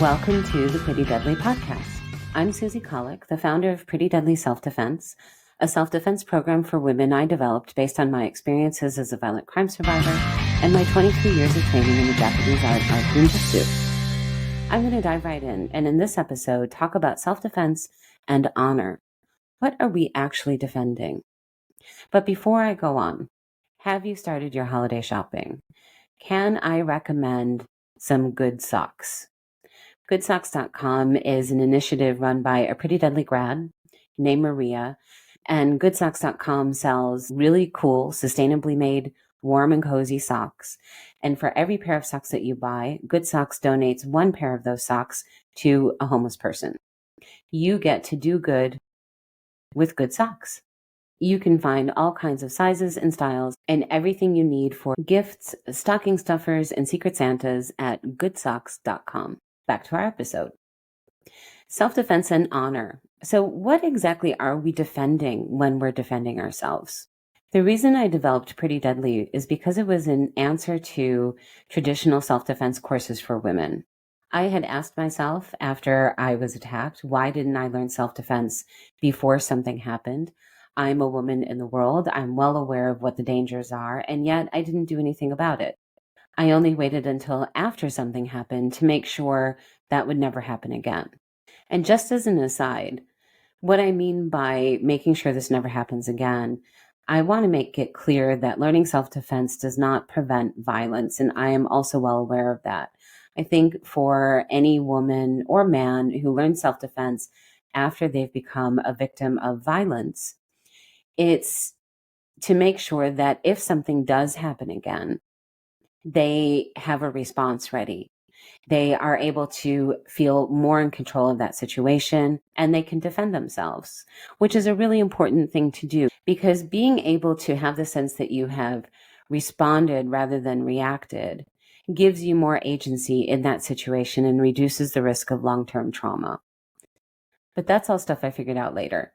Welcome to the Pretty Deadly podcast. I'm Susie Colick, the founder of Pretty Deadly Self-Defense, a self-defense program for women I developed based on my experiences as a violent crime survivor and my 23 years of training in the Japanese art of Bunjutsu. I'm going to dive right in, and in this episode, talk about self-defense and honor. What are we actually defending? But before I go on, have you started your holiday shopping? Can I recommend some good socks? GoodSocks.com is an initiative run by a Pretty Deadly grad named Maria, and GoodSocks.com sells really cool, sustainably made, warm and cozy socks. And for every pair of socks that you buy, Good Socks donates one pair of those socks to a homeless person. You get to do good with good socks. You can find all kinds of sizes and styles and everything you need for gifts, stocking stuffers, and Secret Santas at GoodSocks.com. Back to our episode. Self-defense and honor. So what exactly are we defending when we're defending ourselves? The reason I developed Pretty Deadly is because it was an answer to traditional self-defense courses for women. I had asked myself after I was attacked, why didn't I learn self-defense before something happened? I'm a woman in the world. I'm well aware of what the dangers are, and yet I didn't do anything about it. I only waited until after something happened to make sure that would never happen again. And just as an aside, what I mean by making sure this never happens again, I want to make it clear that learning self-defense does not prevent violence, and I am also well aware of that. I think for any woman or man who learns self-defense after they've become a victim of violence, it's to make sure that if something does happen again, they have a response ready. They are able to feel more in control of that situation, and they can defend themselves, which is a really important thing to do, because being able to have the sense that you have responded rather than reacted gives you more agency in that situation and reduces the risk of long-term trauma. But that's all stuff I figured out later.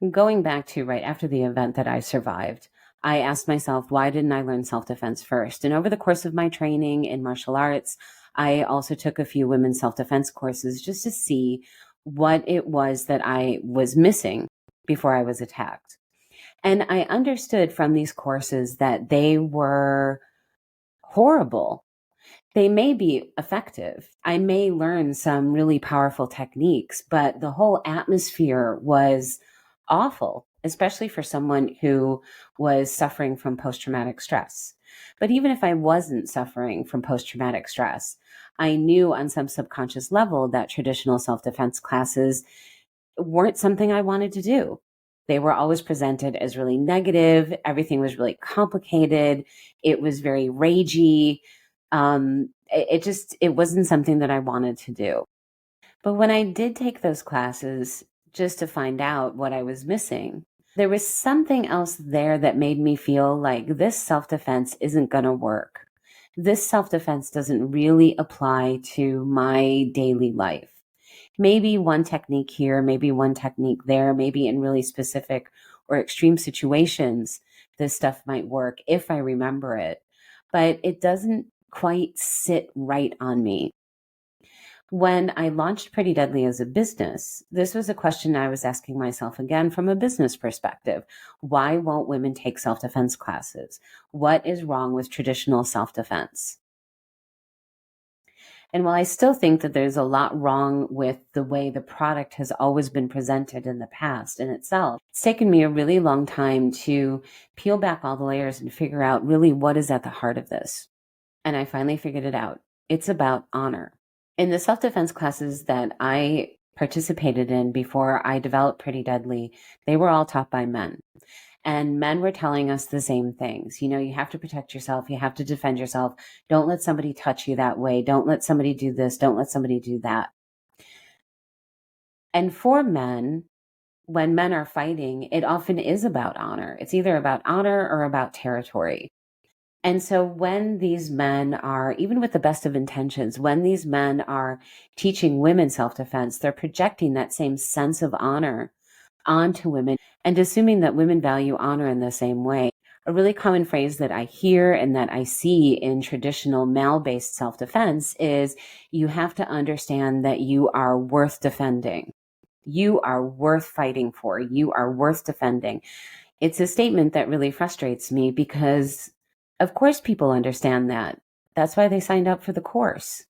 Going back to right after the event that I survived, I asked myself, why didn't I learn self-defense first? And over the course of my training in martial arts, I also took a few women's self-defense courses just to see what it was that I was missing before I was attacked. And I understood from these courses that they were horrible. They may be effective. I may learn some really powerful techniques, but the whole atmosphere was awful, especially for someone who was suffering from post-traumatic stress. But even if I wasn't suffering from post-traumatic stress, I knew on some subconscious level that traditional self-defense classes weren't something I wanted to do. They were always presented as really negative. Everything was really complicated. It was very ragey. It wasn't something that I wanted to do. But when I did take those classes, just to find out what I was missing, there was something else there that made me feel like this self-defense isn't going to work. This self-defense doesn't really apply to my daily life. Maybe one technique here, maybe one technique there, maybe in really specific or extreme situations, this stuff might work if I remember it, but it doesn't quite sit right on me. When I launched Pretty Deadly as a business, this was a question I was asking myself again from a business perspective. Why won't women take self-defense classes? What is wrong with traditional self-defense? And while I still think that there's a lot wrong with the way the product has always been presented in the past in itself, it's taken me a really long time to peel back all the layers and figure out really what is at the heart of this. And I finally figured it out. It's about honor. In the self-defense classes that I participated in before I developed Pretty Deadly, they were all taught by men. And men were telling us the same things. You know, you have to protect yourself. You have to defend yourself. Don't let somebody touch you that way. Don't let somebody do this. Don't let somebody do that. And for men, when men are fighting, it often is about honor. It's either about honor or about territory. And so when these men are, even with the best of intentions, when these men are teaching women self-defense, they're projecting that same sense of honor onto women and assuming that women value honor in the same way. A really common phrase that I hear and that I see in traditional male-based self-defense is you have to understand that you are worth defending. You are worth fighting for. You are worth defending. It's a statement that really frustrates me because, of course, people understand that. That's why they signed up for the course.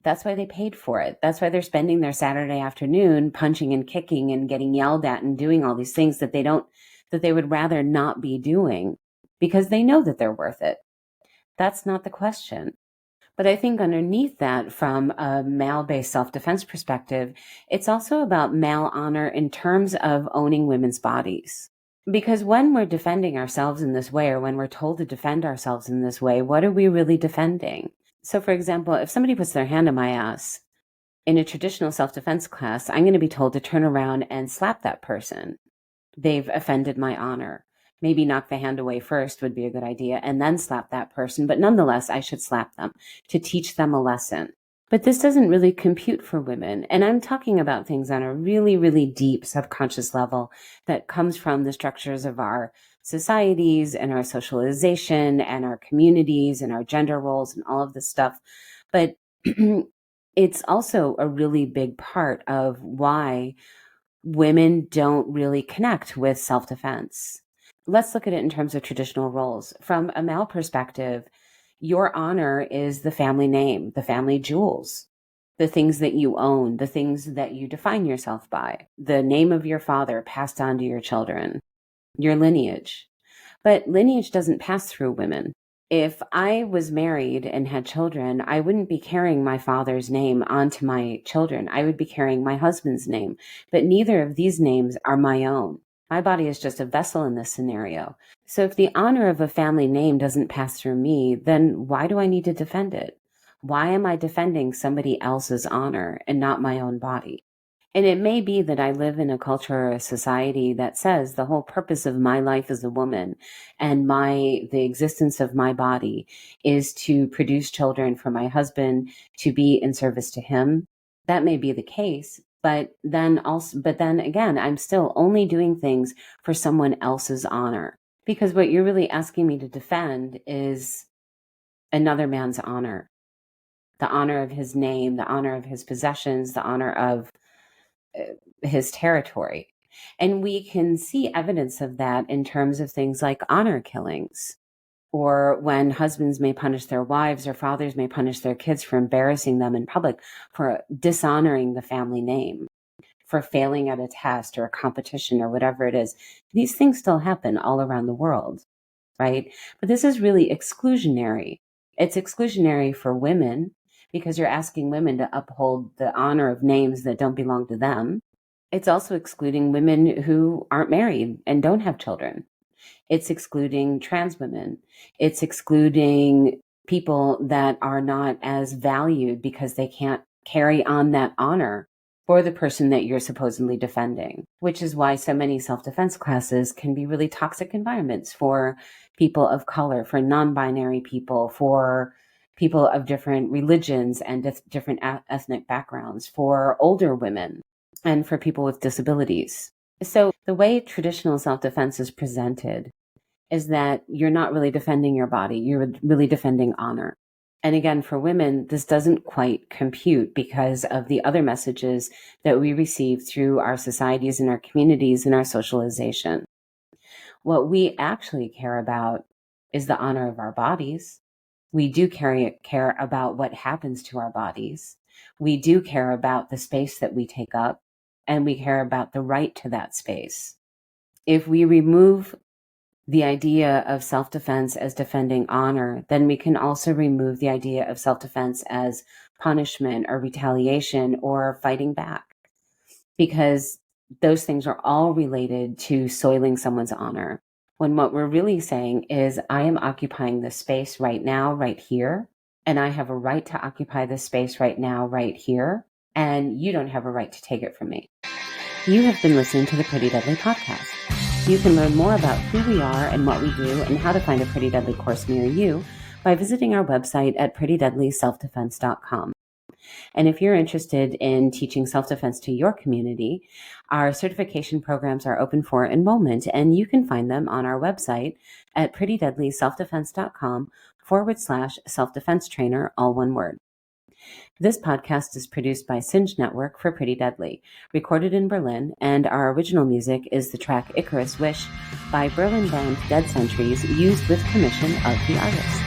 That's why they paid for it. That's why they're spending their Saturday afternoon punching and kicking and getting yelled at and doing all these things that they would rather not be doing because they know that they're worth it. That's not the question. But I think underneath that, from a male-based self-defense perspective, it's also about male honor in terms of owning women's bodies. Because when we're defending ourselves in this way, or when we're told to defend ourselves in this way, what are we really defending? So, for example, if somebody puts their hand on my ass in a traditional self-defense class, I'm going to be told to turn around and slap that person. They've offended my honor. Maybe knock the hand away first would be a good idea, and then slap that person. But nonetheless, I should slap them to teach them a lesson. But this doesn't really compute for women. And I'm talking about things on a really, really deep subconscious level that comes from the structures of our societies and our socialization and our communities and our gender roles and all of this stuff. But it's also a really big part of why women don't really connect with self-defense. Let's look at it in terms of traditional roles. From a male perspective, your honor is the family name, the family jewels, the things that you own, the things that you define yourself by, the name of your father passed on to your children, your lineage. But lineage doesn't pass through women. If I was married and had children, I wouldn't be carrying my father's name onto my children. I would be carrying my husband's name. But neither of these names are my own. My body is just a vessel in this scenario. So if the honor of a family name doesn't pass through me, then why do I need to defend it? Why am I defending somebody else's honor and not my own body? And it may be that I live in a culture or a society that says the whole purpose of my life as a woman and the existence of my body is to produce children for my husband, to be in service to him. That may be the case, but then again, I'm still only doing things for someone else's honor, because what you're really asking me to defend is another man's honor, the honor of his name, the honor of his possessions, the honor of his territory. And we can see evidence of that in terms of things like honor killings, or when husbands may punish their wives or fathers may punish their kids for embarrassing them in public, for dishonoring the family name, for failing at a test or a competition or whatever it is. These things still happen all around the world, right? But this is really exclusionary. It's exclusionary for women because you're asking women to uphold the honor of names that don't belong to them. It's also excluding women who aren't married and don't have children. It's excluding trans women. It's excluding people that are not as valued because they can't carry on that honor for the person that you're supposedly defending, which is why so many self-defense classes can be really toxic environments for people of color, for non-binary people, for people of different religions and different ethnic backgrounds, for older women, and for people with disabilities. So the way traditional self-defense is presented is that you're not really defending your body, you're really defending honor. And again, for women, this doesn't quite compute because of the other messages that we receive through our societies and our communities and our socialization. What we actually care about is the honor of our bodies. We do care about what happens to our bodies. We do care about the space that we take up, and we care about the right to that space. If we remove the idea of self-defense as defending honor, then we can also remove the idea of self-defense as punishment or retaliation or fighting back, because those things are all related to soiling someone's honor. When what we're really saying is, I am occupying this space right now, right here, and I have a right to occupy this space right now, right here, and you don't have a right to take it from me. You have been listening to the Pretty Deadly Podcast. You can learn more about who we are and what we do and how to find a Pretty Deadly course near you by visiting our website at prettydeadlyselfdefense.com. And if you're interested in teaching self-defense to your community, our certification programs are open for enrollment, and you can find them on our website at prettydeadlyselfdefense.com/self-defense trainer, all one word. This podcast is produced by Singe Network for Pretty Deadly, recorded in Berlin, and our original music is the track Icarus Wish by Berlin band Dead Sentries, used with permission of the artist.